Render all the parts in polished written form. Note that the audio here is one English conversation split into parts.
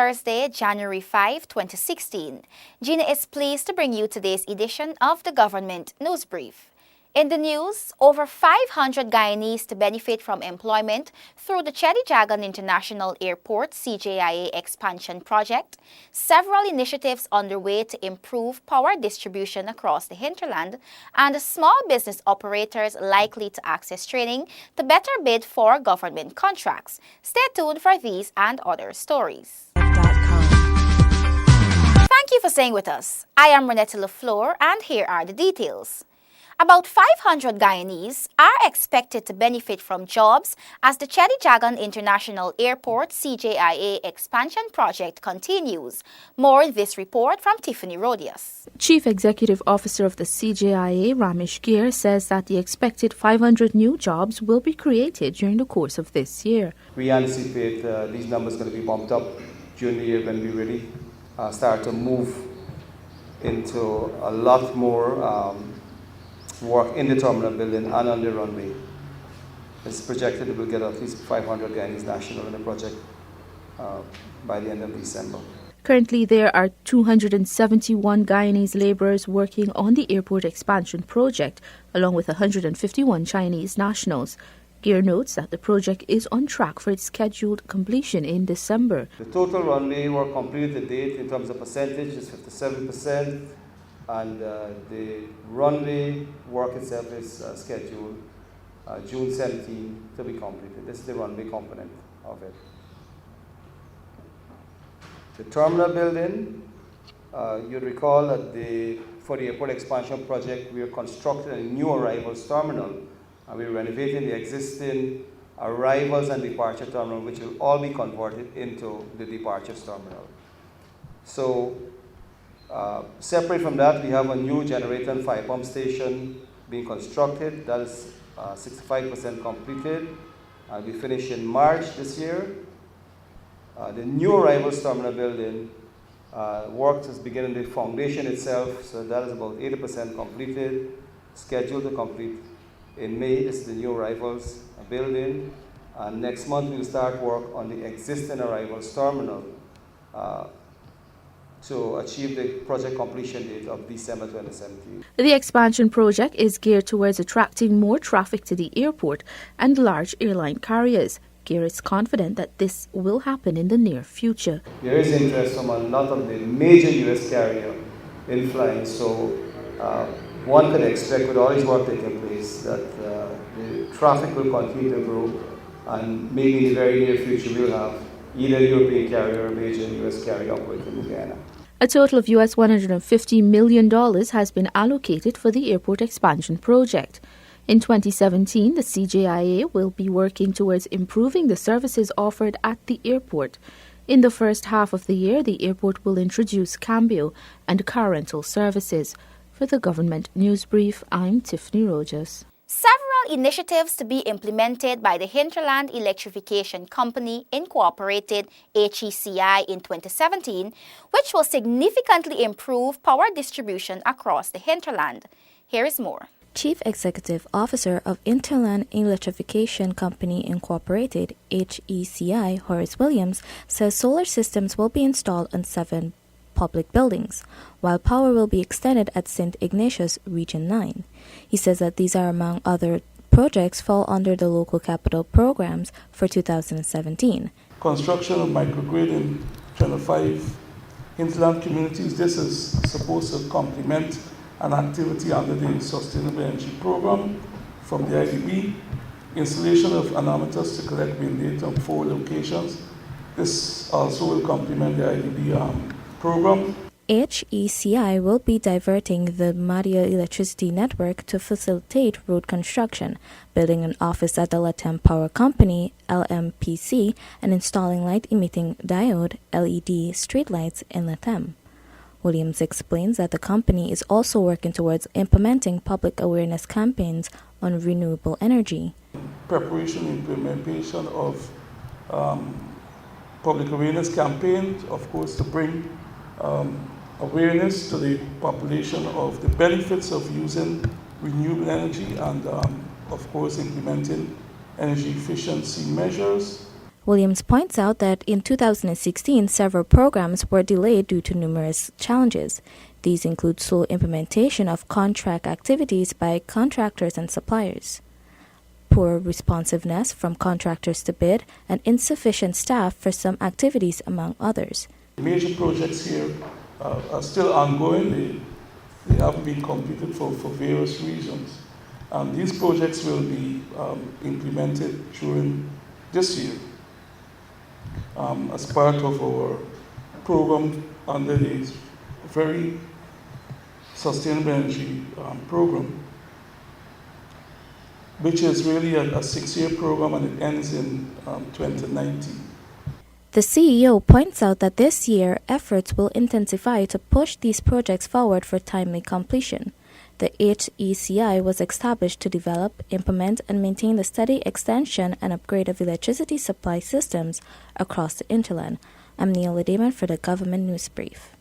Thursday, January 5, 2016. Gina is pleased to bring you today's edition of the Government News Brief. In the news, over 500 Guyanese to benefit from employment through the Chedijagan International Airport CJIA expansion project, several initiatives underway to improve power distribution across the hinterland, and small business operators likely to access training to better bid for government contracts. Stay tuned for these and other stories. Thank you for staying with us. I am Renetta LaFleur, and here are the details. About 500 Guyanese are expected to benefit from jobs as the Chedijagan International Airport CJIA expansion project continues. More in this report from Tiffany Rodius. Chief Executive Officer of the CJIA, Ramesh Gir, says that the expected 500 new jobs will be created during the course of this year. We anticipate these numbers going to be bumped up during the year when we really start to move into a lot more work in the terminal building and on the runway. It's projected that we'll get at least 500 Guyanese national in the project by the end of December. Currently, there are 271 Guyanese laborers working on the airport expansion project, along with 151 Chinese nationals. Gear notes that the project is on track for its scheduled completion in December. The total runway work completed to date in terms of percentage is 57%. And the runway work itself is scheduled June 17 to be completed. This is the runway component of it. The terminal building, you'd recall that for the airport expansion project, we are constructing a new arrivals terminal, and we're renovating the existing arrivals and departure terminal, which will all be converted into the departures terminal. So, separate from that, we have a new generator and fire pump station being constructed. That is 65% completed. We finish in March this year. The new arrivals terminal building work is beginning the foundation itself, so that is about 80% completed, scheduled to complete in May. This is the new arrivals building. And next month we'll start work on the existing arrivals terminal to achieve the project completion date of December 2017. The expansion project is geared towards attracting more traffic to the airport and large airline carriers. Gear is confident that this will happen in the near future. There is interest from a lot of the major U.S. carriers in flying, so one could expect with all this work taking place that the traffic will continue to grow, and maybe in the very near future we'll have either a European carrier or a major U.S. carrier operating in Guyana. A total of US $150 million has been allocated for the airport expansion project. In 2017, the CJIA will be working towards improving the services offered at the airport. In the first half of the year, the airport will introduce Cambio and car rental services. For the Government News Brief, I'm Tiffany Rogers. Several initiatives to be implemented by the Interline Electrification Company Incorporated HECI in 2017, which will significantly improve power distribution across the hinterland. Here is more. Chief Executive Officer of Interline Electrification Company Incorporated HECI, Horace Williams, says solar systems will be installed on 7 public buildings, while power will be extended at St. Ignatius Region 9. He says that these are among other projects fall under the local capital programs for 2017. Construction of microgrid in 25 hinterland communities. This is supposed to complement an activity under the Sustainable Energy Program from the IDB. Installation of anemometers to collect wind data on 4 locations. This also will complement the IDB program. HECI will be diverting the Madia electricity network to facilitate road construction, building an office at the Latam Power Company, LMPC, and installing light-emitting diode LED streetlights in Latam. Williams explains that the company is also working towards implementing public awareness campaigns on renewable energy. Preparation and implementation of public awareness campaigns, of course, to bring awareness to the population of the benefits of using renewable energy and, of course, implementing energy efficiency measures. Williams points out that in 2016, several programs were delayed due to numerous challenges. These include slow implementation of contract activities by contractors and suppliers, poor responsiveness from contractors to bid, and insufficient staff for some activities, among others. Major projects here are still ongoing. They haven't been completed for various reasons. These projects will be implemented during this year as part of our program under the very sustainable energy program, which is really a 6-year program, and it ends in 2019. The CEO points out that this year efforts will intensify to push these projects forward for timely completion. The HECI was established to develop, implement, and maintain the steady extension and upgrade of electricity supply systems across the Interland. I'm Neil Lademan for the Government News Brief.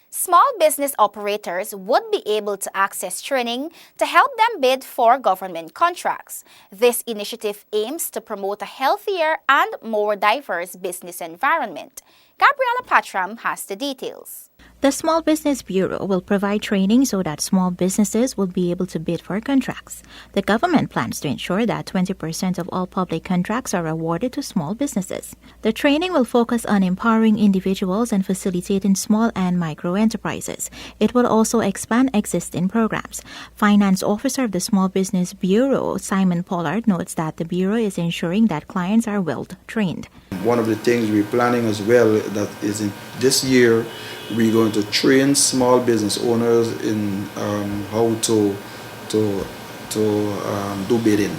Small business operators would be able to access training to help them bid for government contracts. This initiative aims to promote a healthier and more diverse business environment. Gabriela Patram has the details. The Small Business Bureau will provide training so that small businesses will be able to bid for contracts. The government plans to ensure that 20% of all public contracts are awarded to small businesses. The training will focus on empowering individuals and facilitating small and micro enterprises. It will also expand existing programs. Finance Officer of the Small Business Bureau, Simon Pollard, notes that the Bureau is ensuring that clients are well trained. One of the things we're planning as well that is in this year, we're going to train small business owners in how to do bidding.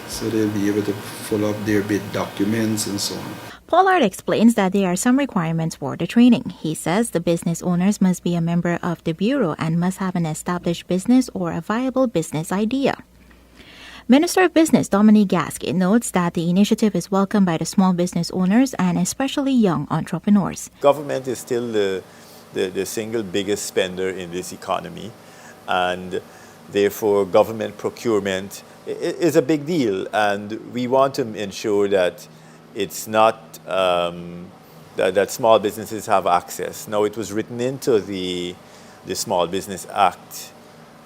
So they'll be able to fill up their bid documents and so on. Pollard explains that there are some requirements for the training. He says the business owners must be a member of the Bureau and must have an established business or a viable business idea. Minister of Business Dominique Gaskin notes that the initiative is welcomed by the small business owners and especially young entrepreneurs. Government is still the single biggest spender in this economy, and therefore government procurement is a big deal, and we want to ensure that it's not that small businesses have access. Now, it was written into the Small Business Act.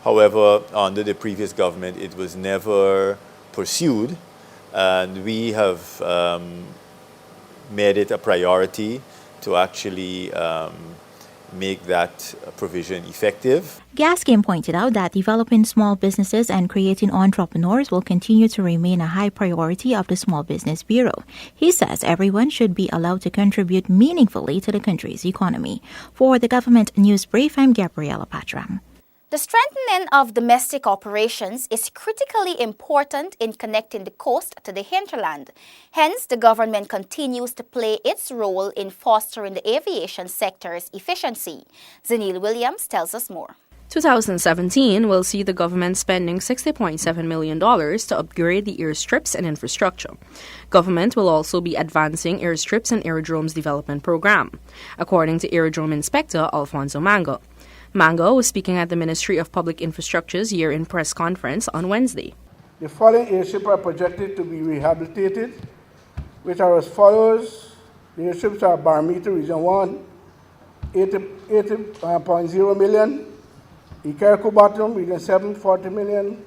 However, under the previous government, it was never pursued, and we have made it a priority to actually make that provision effective. Gaskin pointed out that developing small businesses and creating entrepreneurs will continue to remain a high priority of the Small Business Bureau. He says everyone should be allowed to contribute meaningfully to the country's economy. For the Government News Brief, I'm Gabriela Patram. The strengthening of domestic operations is critically important in connecting the coast to the hinterland. Hence, the government continues to play its role in fostering the aviation sector's efficiency. Zanil Williams tells us more. 2017 will see the government spending $60.7 million to upgrade the airstrips and infrastructure. Government will also be advancing airstrips and aerodromes development program, according to Aerodrome Inspector Alfonso Mango. Mango was speaking at the Ministry of Public Infrastructure's year-end press conference on Wednesday. The following airships are projected to be rehabilitated, which are as follows. The airships are Barometer Region 1, 80.0 million, Ikerko Bottom Region 7, 40 million,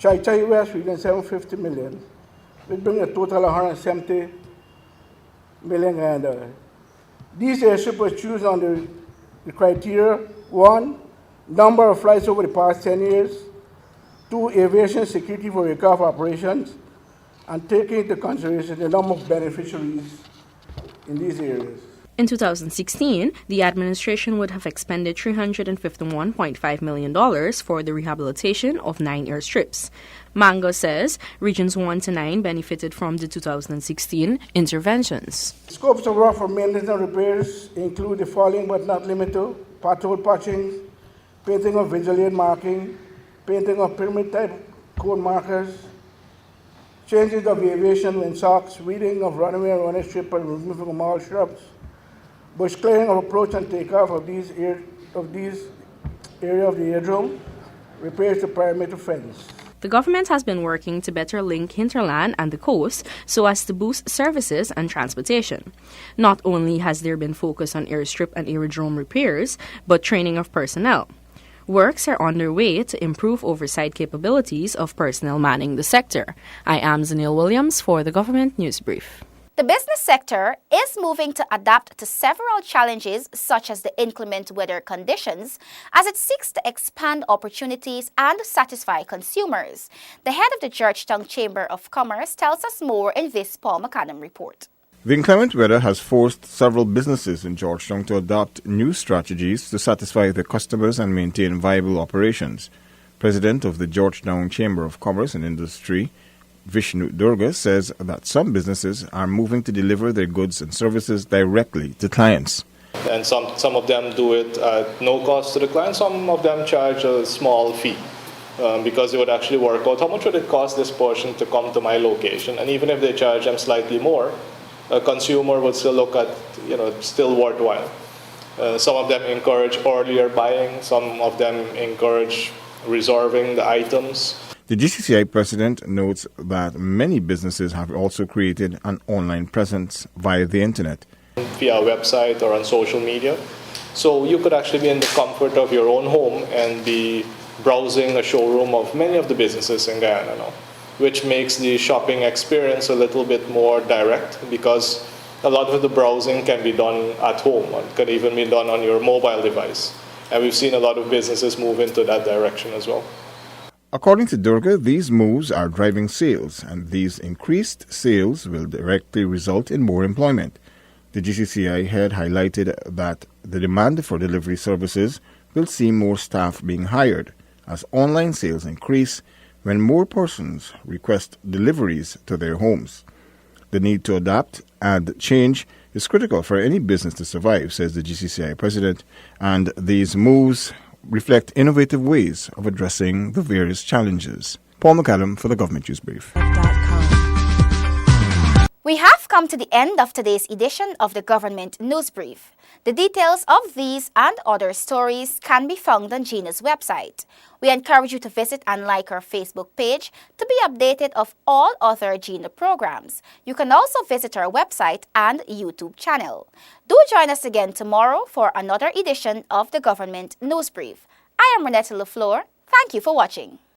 Chai Chai West Region 7, 50 million, which brings a total of $170 million. These airships were chosen on the criteria: 1, number of flights over the past 10 years, 2, aviation security for aircraft operations, and taking into consideration the number of beneficiaries in these areas. In 2016, the administration would have expended $351.5 million for the rehabilitation of 9 airstrips. Mango says Regions 1 to 9 benefited from the 2016 interventions. Scopes of work for maintenance and repairs include the following but not limited to: pothole patching, painting of visual aid marking, painting of pyramid-type code markers, changes of aviation windsocks, weeding of runway and runway strip and removing of all shrubs, bush clearing of approach and takeoff of these area of the aerodrome, repairs to perimeter fence. the government has been working to better link hinterland and the coast so as to boost services and transportation. Not only has there been focus on airstrip and aerodrome repairs, but training of personnel. Works are underway to improve oversight capabilities of personnel manning the sector. I am Zanil Williams for the Government News Brief. The business sector is moving to adapt to several challenges such as the inclement weather conditions as it seeks to expand opportunities and satisfy consumers. The head of the Georgetown Chamber of Commerce tells us more in this Paul McAdam report. The inclement weather has forced several businesses in Georgetown to adopt new strategies to satisfy their customers and maintain viable operations. President of the Georgetown Chamber of Commerce and Industry, Vishnu Durga, says that some businesses are moving to deliver their goods and services directly to clients. And some of them do it at no cost to the client. Some of them charge a small fee because it would actually work out how much would it cost this person to come to my location. And even if they charge them slightly more, a consumer would still look at, it's still worthwhile. Some of them encourage earlier buying. Some of them encourage reserving the items. The GCCI president notes that many businesses have also created an online presence via the internet. Via a website or on social media. So you could actually be in the comfort of your own home and be browsing a showroom of many of the businesses in Guyana now, which makes the shopping experience a little bit more direct because a lot of the browsing can be done at home or can even be done on your mobile device. And we've seen a lot of businesses move into that direction as well. According to Durga, these moves are driving sales, and these increased sales will directly result in more employment. The GCCI head highlighted that the demand for delivery services will see more staff being hired as online sales increase when more persons request deliveries to their homes. The need to adapt and change is critical for any business to survive, says the GCCI president, and these moves reflect innovative ways of addressing the various challenges. Paul McAdam for the Government News Brief. We have come to the end of today's edition of the Government News Brief. The details of these and other stories can be found on GINA's website. We encourage you to visit and like our Facebook page to be updated of all other GINA programs. You can also visit our website and YouTube channel. Do join us again tomorrow for another edition of the Government News Brief. I am Renetta LaFleur. Thank you for watching.